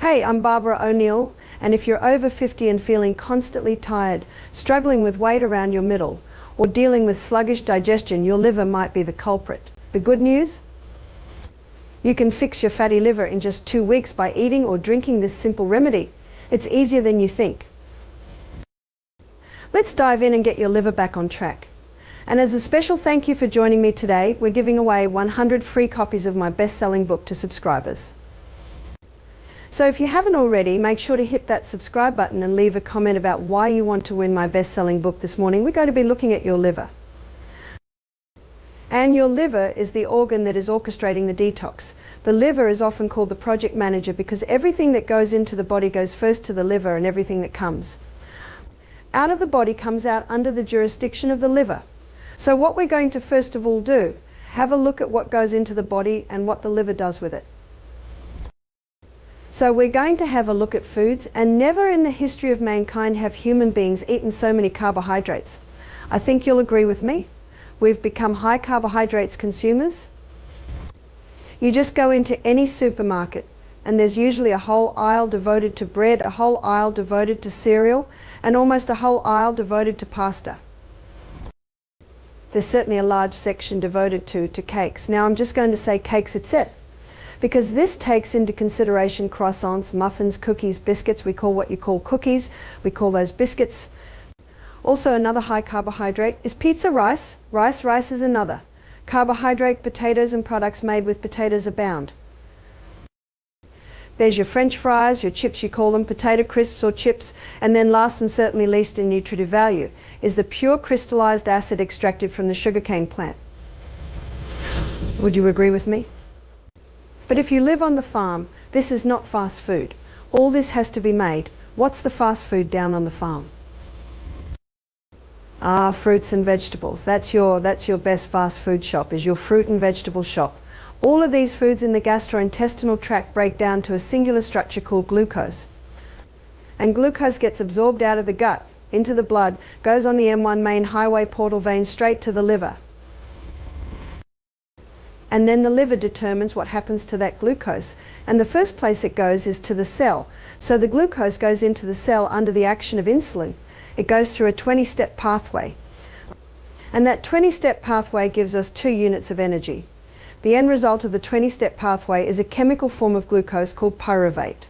Hey, I'm Barbara O'Neill, and if you're over 50 and feeling constantly tired, struggling with weight around your middle, or dealing with sluggish digestion, your liver might be the culprit. The good news? You can fix your fatty liver in just 2 weeks by eating or drinking this simple remedy. It's easier than you think. Let's dive in and get your liver back on track. And as a special thank you for joining me today, we're giving away 100 free copies of my best-selling book to subscribers. So if you haven't already, make sure to hit that subscribe button and leave a comment about why you want to win my best-selling book this morning. We're going to be looking at your liver. And your liver is the organ that is orchestrating the detox. The liver is often called the project manager because everything that goes into the body goes first to the liver, and everything that comes out of the body comes out under the jurisdiction of the liver. So what we're going to first of all do, have a look at what goes into the body and what the liver does with it. So we're going to have a look at foods, and never in the history of mankind have human beings eaten so many carbohydrates. I think you'll agree with me. We've become high carbohydrates consumers. You just go into any supermarket and there's usually a whole aisle devoted to bread, a whole aisle devoted to cereal, and almost a whole aisle devoted to pasta. There's certainly a large section devoted to cakes. Now I'm just going to say cakes etc., because this takes into consideration croissants, muffins, cookies, biscuits. We call what you call cookies, we call those biscuits. Also another high carbohydrate is pizza rice. Rice is another. Carbohydrate, potatoes and products made with potatoes abound. There's your French fries, your chips, you call them potato crisps or chips, and then last and certainly least in nutritive value is the pure crystallized acid extracted from the sugarcane plant. Would you agree with me? But if you live on the farm, this is not fast food. All this has to be made. What's the fast food down on the farm? Fruits and vegetables. That's your best fast food shop, is your fruit and vegetable shop. All of these foods in the gastrointestinal tract break down to a singular structure called glucose. And glucose gets absorbed out of the gut, into the blood, goes on the M1 main highway portal vein straight to the liver. And then the liver determines what happens to that glucose. And the first place it goes is to the cell. So the glucose goes into the cell under the action of insulin. It goes through a 20-step pathway. And that 20-step pathway gives us 2 units of energy. The end result of the 20-step pathway is a chemical form of glucose called pyruvate.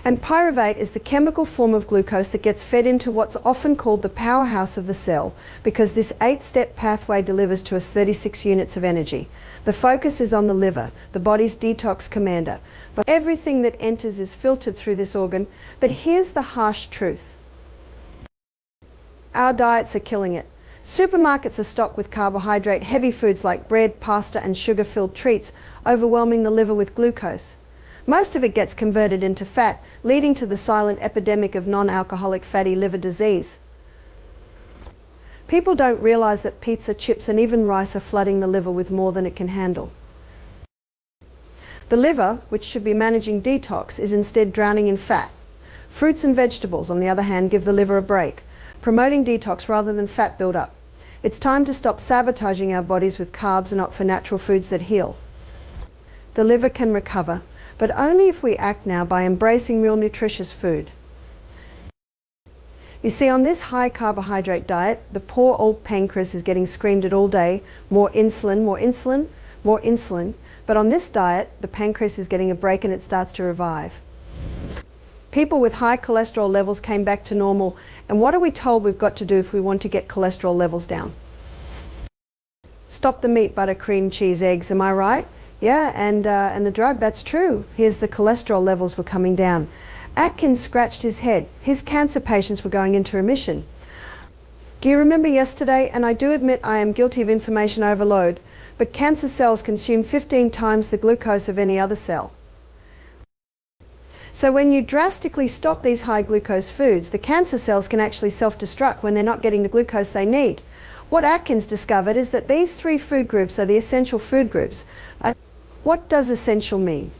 And pyruvate is the chemical form of glucose that gets fed into what's often called the powerhouse of the cell, because this 8-step pathway delivers to us 36 units of energy. The focus is on the liver, the body's detox commander. But everything that enters is filtered through this organ. But here's the harsh truth. Our diets are killing it. Supermarkets are stocked with carbohydrate-heavy foods like bread, pasta and sugar-filled treats, overwhelming the liver with glucose. Most of it gets converted into fat, leading to the silent epidemic of non-alcoholic fatty liver disease. People don't realize that pizza, chips and even rice are flooding the liver with more than it can handle. The liver, which should be managing detox, is instead drowning in fat. Fruits and vegetables, on the other hand, give the liver a break, promoting detox rather than fat buildup. It's time to stop sabotaging our bodies with carbs and opt for natural foods that heal. The liver can recover, but only if we act now by embracing real nutritious food. You see, on this high carbohydrate diet, the poor old pancreas is getting screamed at all day, more insulin, more insulin, more insulin. But on this diet, the pancreas is getting a break and it starts to revive. People with high cholesterol levels came back to normal, and what are we told we've got to do if we want to get cholesterol levels down? Stop the meat, butter, cream, cheese, eggs, am I right? Yeah, and the drug, that's true. Here's the cholesterol levels were coming down. Atkins scratched his head. His cancer patients were going into remission. Do you remember yesterday? And I do admit I am guilty of information overload, but cancer cells consume 15 times the glucose of any other cell. So when you drastically stop these high glucose foods, the cancer cells can actually self-destruct when they're not getting the glucose they need. What Atkins discovered is that these 3 food groups are the essential food groups. What does essential mean?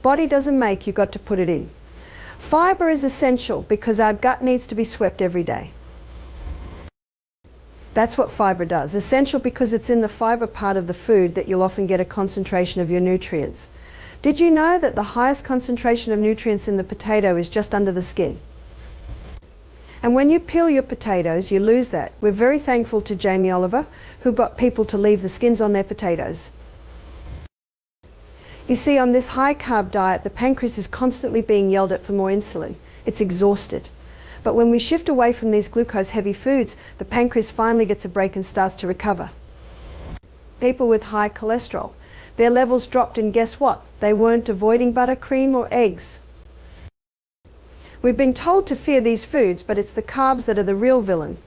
Body doesn't make, you've got to put it in. Fiber is essential because our gut needs to be swept every day. That's what fiber does. Essential because it's in the fiber part of the food that you'll often get a concentration of your nutrients. Did you know that the highest concentration of nutrients in the potato is just under the skin? And when you peel your potatoes, you lose that. We're very thankful to Jamie Oliver, who got people to leave the skins on their potatoes. You see, on this high-carb diet, the pancreas is constantly being yelled at for more insulin. It's exhausted. But when we shift away from these glucose-heavy foods, the pancreas finally gets a break and starts to recover. People with high cholesterol, their levels dropped, and guess what? They weren't avoiding butter, cream, or eggs. We've been told to fear these foods, but it's the carbs that are the real villain.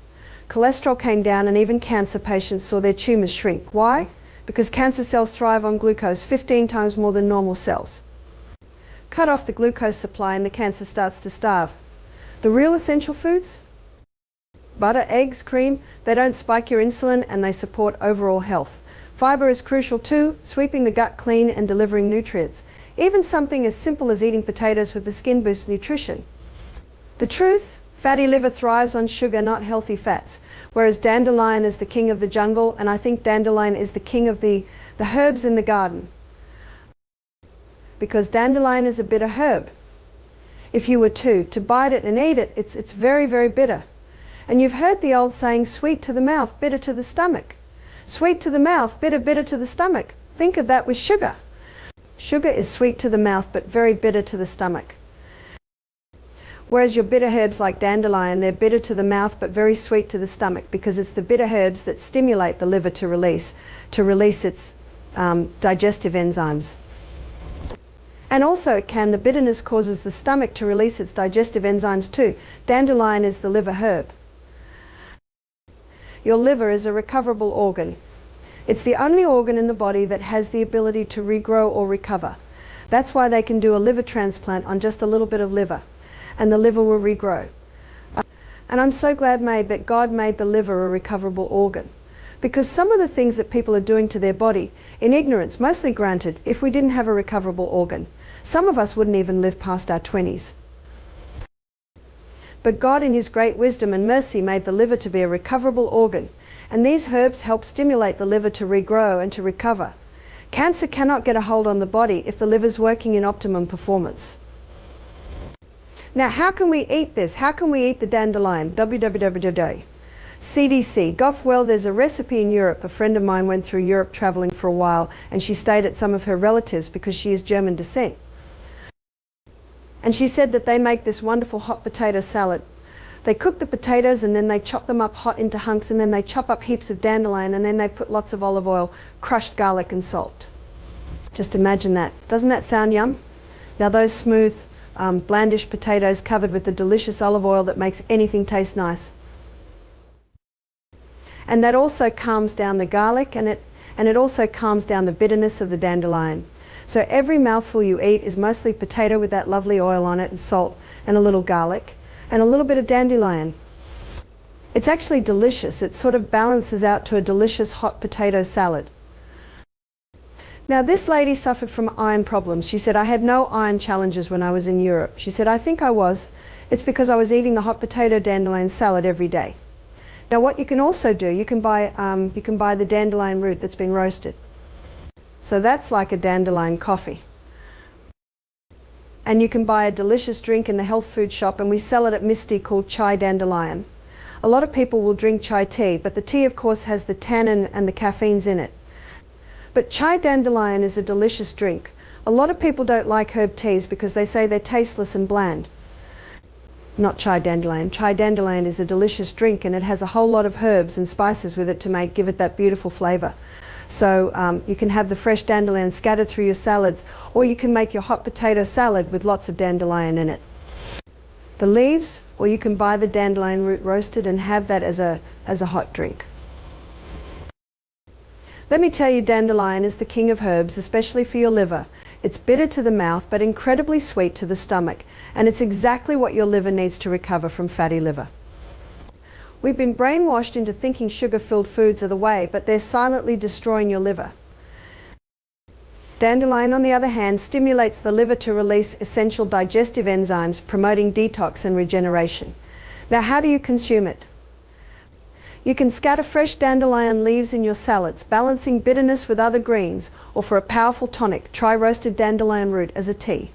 Cholesterol came down, and even cancer patients saw their tumours shrink. Why? Because cancer cells thrive on glucose 15 times more than normal cells. Cut off the glucose supply and the cancer starts to starve. The real essential foods? Butter, eggs, cream, they don't spike your insulin and they support overall health. Fiber is crucial too, sweeping the gut clean and delivering nutrients. Even something as simple as eating potatoes with the skin boosts nutrition. The truth? Fatty liver thrives on sugar, not healthy fats, whereas dandelion is the king of the jungle, and I think dandelion is the king of the herbs in the garden. Because dandelion is a bitter herb. If you were to bite it and eat it, it's very, very bitter. And you've heard the old saying, sweet to the mouth, bitter to the stomach. Sweet to the mouth, bitter, bitter to the stomach. Think of that with sugar. Sugar is sweet to the mouth, but very bitter to the stomach. Whereas your bitter herbs like dandelion, they're bitter to the mouth, but very sweet to the stomach, because it's the bitter herbs that stimulate the liver to release its digestive enzymes. And also the bitterness causes the stomach to release its digestive enzymes too. Dandelion is the liver herb. Your liver is a recoverable organ. It's the only organ in the body that has the ability to regrow or recover. That's why they can do a liver transplant on just a little bit of liver, and the liver will regrow. And I'm so glad that God made the liver a recoverable organ. Because some of the things that people are doing to their body, in ignorance, mostly granted, if we didn't have a recoverable organ, some of us wouldn't even live past our 20s. But God in His great wisdom and mercy made the liver to be a recoverable organ, and these herbs help stimulate the liver to regrow and to recover. Cancer cannot get a hold on the body if the liver's working in optimum performance. Now, how can we eat this? How can we eat the dandelion? CDC. Well, there's a recipe in Europe. A friend of mine went through Europe traveling for a while, and she stayed at some of her relatives because she is German descent. And she said that they make this wonderful hot potato salad. They cook the potatoes and then they chop them up hot into hunks, and then they chop up heaps of dandelion, and then they put lots of olive oil, crushed garlic and salt. Just imagine that. Doesn't that sound yum? Now those smooth, blandish potatoes covered with the delicious olive oil that makes anything taste nice. And that also calms down the garlic, and it also calms down the bitterness of the dandelion. So every mouthful you eat is mostly potato with that lovely oil on it, and salt, and a little garlic, and a little bit of dandelion. It's actually delicious. It sort of balances out to a delicious hot potato salad. Now this lady suffered from iron problems. She said, I had no iron challenges when I was in Europe. She said, I think I was. It's because I was eating the hot potato dandelion salad every day. Now what you can also do, you can buy the dandelion root that's been roasted. So that's like a dandelion coffee. And you can buy a delicious drink in the health food shop, and we sell it at Misty, called chai dandelion. A lot of people will drink chai tea, but the tea of course has the tannin and the caffeines in it. But chai dandelion is a delicious drink. A lot of people don't like herb teas because they say they're tasteless and bland. Not chai dandelion. Chai dandelion is a delicious drink, and it has a whole lot of herbs and spices with it to give it that beautiful flavor. So you can have the fresh dandelion scattered through your salads, or you can make your hot potato salad with lots of dandelion in it. The leaves, or you can buy the dandelion root roasted and have that as a hot drink. Let me tell you, dandelion is the king of herbs, especially for your liver. It's bitter to the mouth, but incredibly sweet to the stomach, and it's exactly what your liver needs to recover from fatty liver. We've been brainwashed into thinking sugar-filled foods are the way, but they're silently destroying your liver. Dandelion, on the other hand, stimulates the liver to release essential digestive enzymes, promoting detox and regeneration. Now, how do you consume it? You can scatter fresh dandelion leaves in your salads, balancing bitterness with other greens, or for a powerful tonic, try roasted dandelion root as a tea.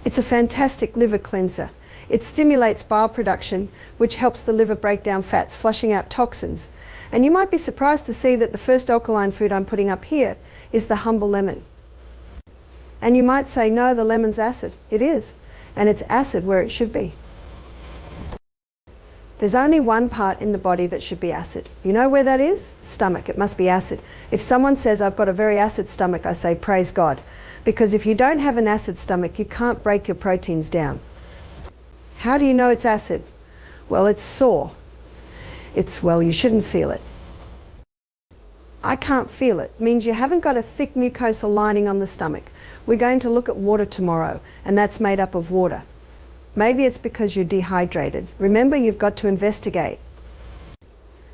It's a fantastic liver cleanser. It stimulates bile production, which helps the liver break down fats, flushing out toxins. And you might be surprised to see that the first alkaline food I'm putting up here is the humble lemon. And you might say, no, the lemon's acid. It is. And it's acid where it should be. There's only one part in the body that should be acid. You know where that is? Stomach. It must be acid. If someone says, I've got a very acid stomach, I say, praise God. Because if you don't have an acid stomach, you can't break your proteins down. How do you know it's acid? Well, it's sore. Well, you shouldn't feel it. I can't feel it. It means you haven't got a thick mucosal lining on the stomach. We're going to look at water tomorrow, and that's made up of water. Maybe it's because you're dehydrated. Remember, you've got to investigate.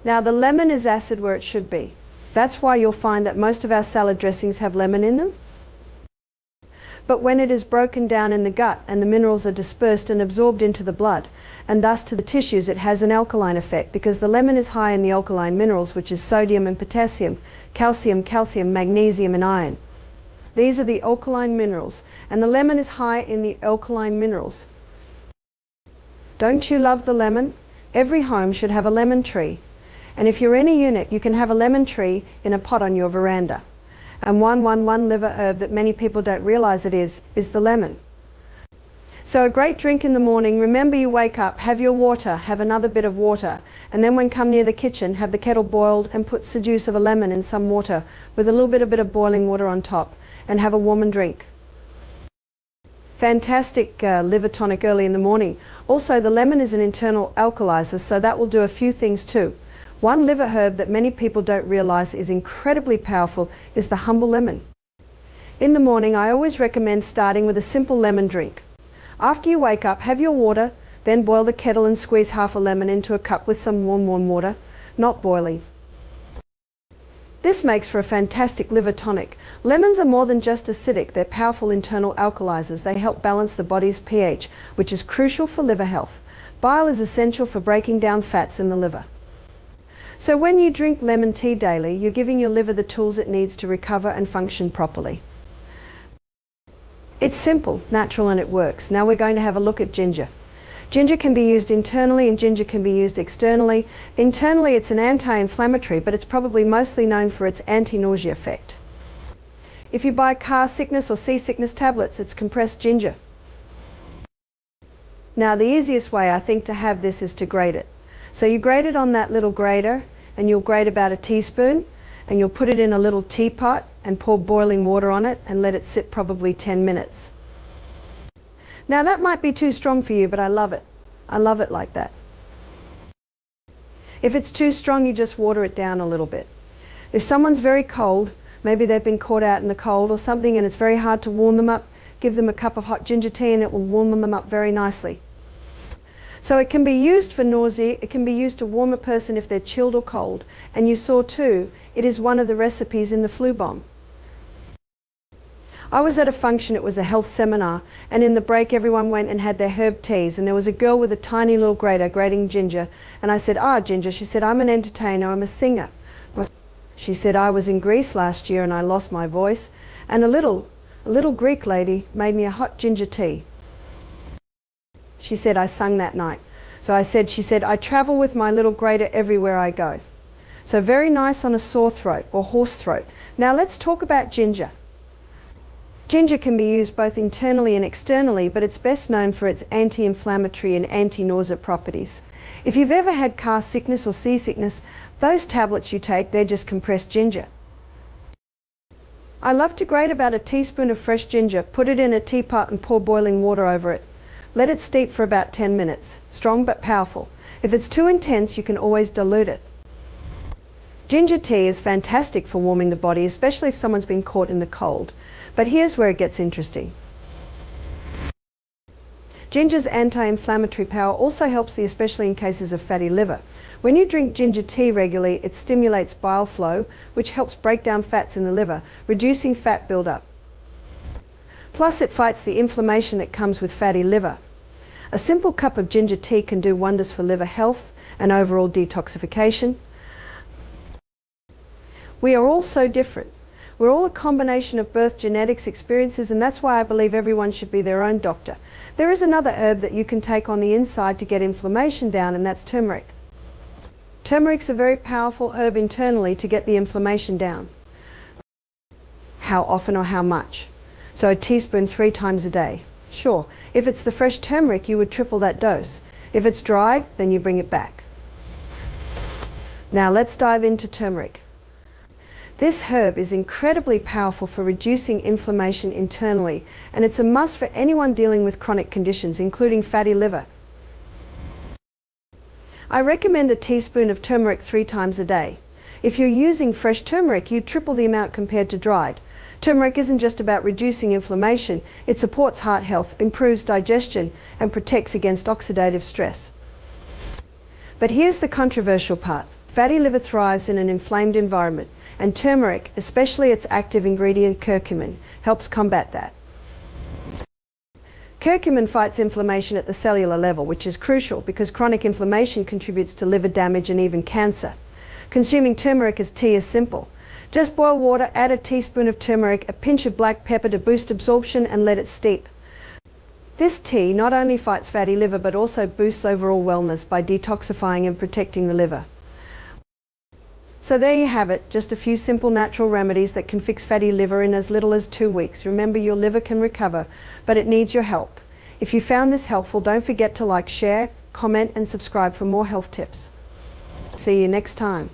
Now, the lemon is acid where it should be. That's why you'll find that most of our salad dressings have lemon in them. But when it is broken down in the gut and the minerals are dispersed and absorbed into the blood, and thus to the tissues, it has an alkaline effect because the lemon is high in the alkaline minerals, which is sodium and potassium, calcium, magnesium and iron. These are the alkaline minerals, and the lemon is high in the alkaline minerals. Don't you love the lemon? Every home should have a lemon tree. And if you're in a unit, you can have a lemon tree in a pot on your veranda. And one liver herb that many people don't realize it is the lemon. So a great drink in the morning, remember you wake up, have your water, have another bit of water, and then when come near the kitchen, have the kettle boiled and put the juice of a lemon in some water with a little bit of boiling water on top, and have a warm drink. Fantastic liver tonic early in the morning. Also, the lemon is an internal alkalizer, so that will do a few things too. One liver herb that many people don't realize is incredibly powerful is the humble lemon. In the morning, I always recommend starting with a simple lemon drink. After you wake up, have your water, then boil the kettle and squeeze half a lemon into a cup with some warm water, not boiling. This makes for a fantastic liver tonic. Lemons are more than just acidic, they're powerful internal alkalizers. They help balance the body's pH, which is crucial for liver health. Bile is essential for breaking down fats in the liver. So when you drink lemon tea daily, you're giving your liver the tools it needs to recover and function properly. It's simple, natural, and it works. Now we're going to have a look at ginger. Ginger can be used internally and ginger can be used externally. Internally, it's an anti-inflammatory, but it's probably mostly known for its anti-nausea effect. If you buy car sickness or seasickness tablets, it's compressed ginger. Now the easiest way I think to have this is to grate it. So you grate it on that little grater, and you'll grate about a teaspoon, and you'll put it in a little teapot and pour boiling water on it and let it sit probably 10 minutes. Now that might be too strong for you, but I love it. I love it like that. If it's too strong, you just water it down a little bit. If someone's very cold, maybe they've been caught out in the cold or something and it's very hard to warm them up, give them a cup of hot ginger tea and it will warm them up very nicely. So it can be used for nausea, it can be used to warm a person if they're chilled or cold. And you saw too, it is one of the recipes in the flu bomb. I was at a function, it was a health seminar, and in the break everyone went and had their herb teas, and there was a girl with a tiny little grater grating ginger, and I said, ginger. She said, I'm an entertainer, I'm a singer. She said, I was in Greece last year and I lost my voice, and a little Greek lady made me a hot ginger tea. She said, I sung that night. So she said, I travel with my little grater everywhere I go. So very nice on a sore throat or hoarse throat. Now let's talk about ginger. Ginger can be used both internally and externally, but it's best known for its anti-inflammatory and anti-nausea properties. If you've ever had car sickness or seasickness, those tablets you take, they're just compressed ginger. I love to grate about a teaspoon of fresh ginger, put it in a teapot and pour boiling water over it. Let it steep for about 10 minutes, strong but powerful. If it's too intense, you can always dilute it. Ginger tea is fantastic for warming the body, especially if someone's been caught in the cold. But here's where it gets interesting. Ginger's anti-inflammatory power also helps especially in cases of fatty liver. When you drink ginger tea regularly, it stimulates bile flow, which helps break down fats in the liver, reducing fat buildup. Plus, it fights the inflammation that comes with fatty liver. A simple cup of ginger tea can do wonders for liver health and overall detoxification. We are all so different. We're all a combination of birth, genetics, experiences, and that's why I believe everyone should be their own doctor. There is another herb that you can take on the inside to get inflammation down, and that's turmeric. Turmeric's a very powerful herb internally to get the inflammation down. How often or how much? So a teaspoon 3 times a day. Sure, if it's the fresh turmeric, you would triple that dose. If it's dried, then you bring it back. Now let's dive into turmeric. This herb is incredibly powerful for reducing inflammation internally, and it's a must for anyone dealing with chronic conditions, including fatty liver. I recommend a teaspoon of turmeric 3 times a day. If you're using fresh turmeric, you triple the amount compared to dried. Turmeric isn't just about reducing inflammation, it supports heart health, improves digestion, and protects against oxidative stress. But here's the controversial part. Fatty liver thrives in an inflamed environment, and turmeric, especially its active ingredient curcumin, helps combat that. Curcumin fights inflammation at the cellular level, which is crucial because chronic inflammation contributes to liver damage and even cancer. Consuming turmeric as tea is simple. Just boil water, add a teaspoon of turmeric, a pinch of black pepper to boost absorption, and let it steep. This tea not only fights fatty liver but also boosts overall wellness by detoxifying and protecting the liver. So there you have it, just a few simple natural remedies that can fix fatty liver in as little as 2 weeks. Remember, your liver can recover, but it needs your help. If you found this helpful, don't forget to like, share, comment, and subscribe for more health tips. See you next time.